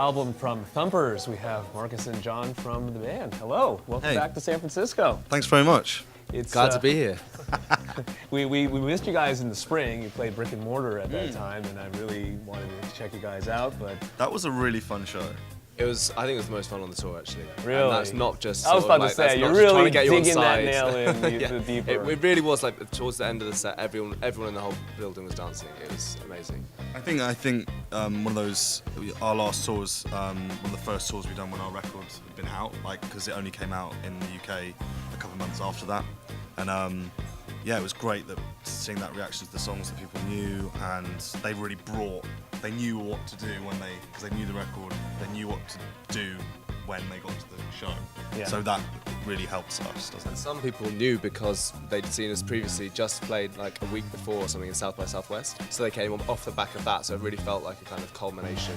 album from Thumpers. We have Marcus and John from the band. Hello, welcome back to San Francisco. Thanks very much. It's glad to be here. we missed you guys in the spring. You played Brick and Mortar at that time, and I really wanted to check you guys out. But that was a really fun show. I think it was the most fun on the tour, actually. Really? And that's not just. I was about to say, you're really digging that sides. nail in the deeper. It really was like towards the end of the set, everyone in the whole building was dancing. It was amazing. I think one of those, our last tours, one of the first tours we've done when our records had been out, like because it only came out in the UK a couple of months after that, and yeah, it was great that seeing that reaction to the songs that people knew, and they really they knew what to do because they knew the record, they knew what to do when they got to the show. Yeah. So that really helps us, doesn't it? Some people knew because they'd seen us previously just played like a week before or something in South by Southwest, so they came off the back of that, so it really felt like a kind of culmination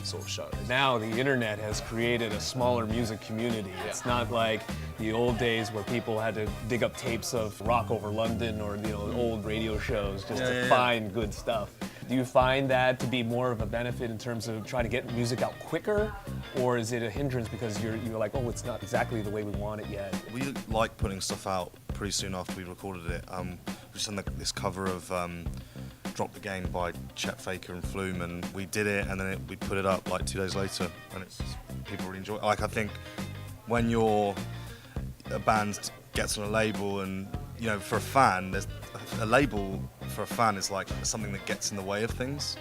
sort of show. Now the internet has created a smaller music community. It's not like the old days where people had to dig up tapes of Rock Over London or old radio shows just to find good stuff. Do you find that to be more of a benefit in terms of trying to get music out quicker, or is it a hindrance because you're like, oh, it's not exactly the way we want it yet? We like putting stuff out pretty soon after we recorded it. We just done this cover of Drop the Game by Chet Faker and Flume, and we did it, and then we put it up like 2 days later, and people really enjoy it. Like, I think when a band gets on a label, and for a fan, there's a label for a fan is like something that gets in the way of things,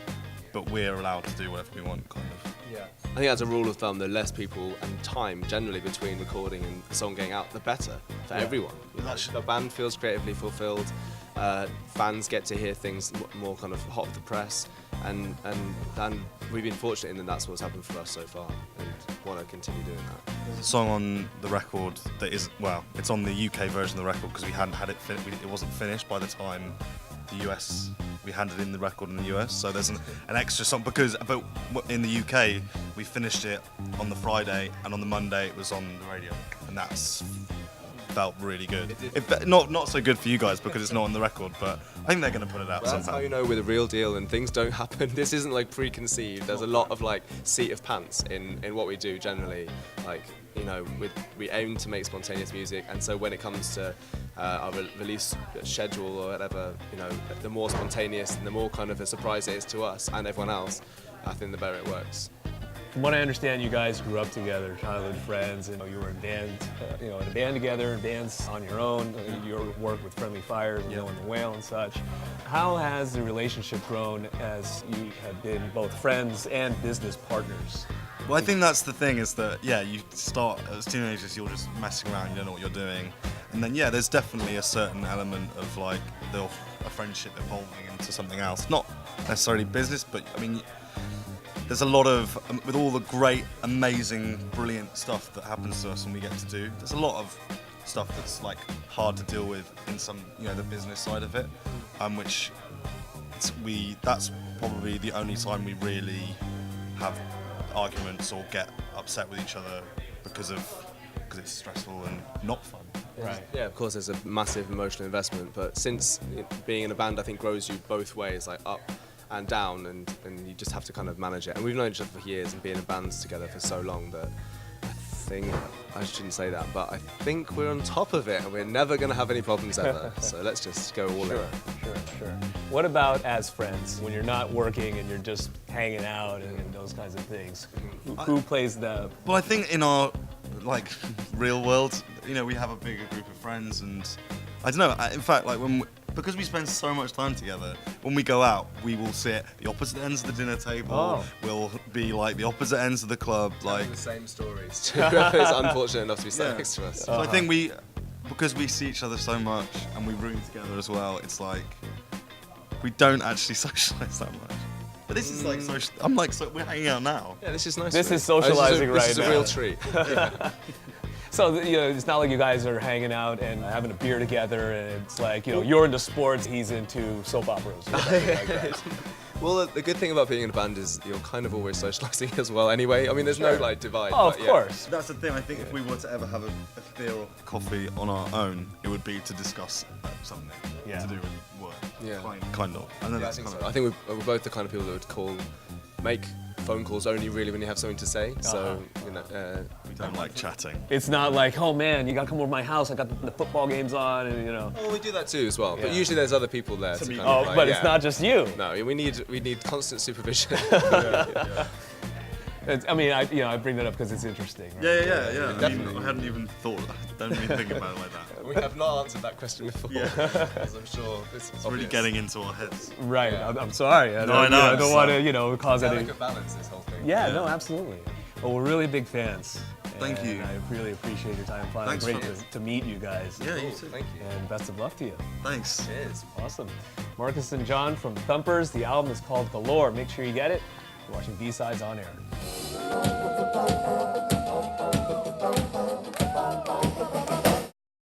but we're allowed to do whatever we want, kind of. Yeah. I think as a rule of thumb, the less people and time generally between recording and the song getting out, the better for everyone. The band feels creatively fulfilled. Fans get to hear things more kind of hot off the press, and we've been fortunate in that's what's happened for us so far, and want to continue doing that. There's a song on the record that is, it's on the UK version of the record because we hadn't had it it wasn't finished by the time the US, we handed in the record in the US, so there's an extra song but in the UK we finished it on the Friday, and on the Monday it was on the radio, and that's felt really good. Not so good for you guys because it's not on the record, but I think they're going to put it out somehow. That's how you know we're the real deal and things don't happen. This isn't like preconceived. There's a lot of like seat of pants in what we do generally. Like, we aim to make spontaneous music, and so when it comes to our release schedule or whatever, the more spontaneous and the more kind of a surprise it is to us and everyone else, I think the better it works. From what I understand, you guys grew up together, childhood friends, and you were in a band together, bands on your own. Your work with Friendly Fire, and the Whale and such. How has the relationship grown as you have been both friends and business partners? Well, I think that's the thing, is that you start as teenagers, you're just messing around, you don't know what you're doing, and then there's definitely a certain element of like a friendship evolving into something else, not necessarily business, but I mean. There's a lot of, with all the great, amazing, brilliant stuff that happens to us and we get to do, there's a lot of stuff that's like hard to deal with in some, the business side of it, which that's probably the only time we really have arguments or get upset with each other because it's stressful and not fun. Right. Yeah, of course there's a massive emotional investment, but since being in a band I think grows you both ways, like up and down, and you just have to kind of manage it. And we've known each other for years and been in bands together for so long that I shouldn't say that, but I think we're on top of it and we're never going to have any problems ever. So let's just go all in. Sure. What about as friends, when you're not working and you're just hanging out and those kinds of things? Who plays the... Well, I think in our real world, we have a bigger group of friends, and I don't know, in fact, because we spend so much time together, when we go out, we will sit the opposite ends of the dinner table. We'll be like the opposite ends of the club. Like the same stories. Whoever's unfortunate enough to be sat next to us. So I think because we see each other so much and we room together as well, it's like we don't actually socialise that much. But this is like social. We're hanging out now. Yeah, this is nice. This is socializing right now. This is a real treat. So, it's not like you guys are hanging out and having a beer together and it's like, you're into sports, he's into soap operas or something like that. Well, the good thing about being in a band is you're kind of always socialising as well anyway. I mean, there's no divide. Oh, of course. That's the thing. I think if we were to ever have a beer or coffee on our own, it would be to discuss something to do with work. Yeah. Kind of. I know I think so. I think we're both the kind of people that would make phone calls only really when you have something to say. So you know, We don't like chatting. It's not like, oh man, you gotta come over to my house. I got the football games on, and you know. well, we do that too as well. But Yeah. usually there's other people there to kind Oh, of like, but yeah. it's not just you. No, we need constant supervision. I mean, I bring that up because it's interesting. Right? Yeah. I mean, Definitely. I hadn't even thought. Don't even think about it like that. We have not answered that question before, as I'm sure it's Really getting into our heads. Right. Yeah. I'm sorry. I No, I know, I don't it's want like- to, cause any. delicate balance, this whole thing. Yeah. No, absolutely. Well, we're really big fans. Thank and you. I really appreciate your time. Finally, Thanks great for- to meet you guys. Yeah, you Cool, too. thank you. And best of luck to you. Thanks. Cheers. Awesome. Marcus and John from Thumpers. The album is called Galore. Make sure you get it. You're watching B-Sides on Air.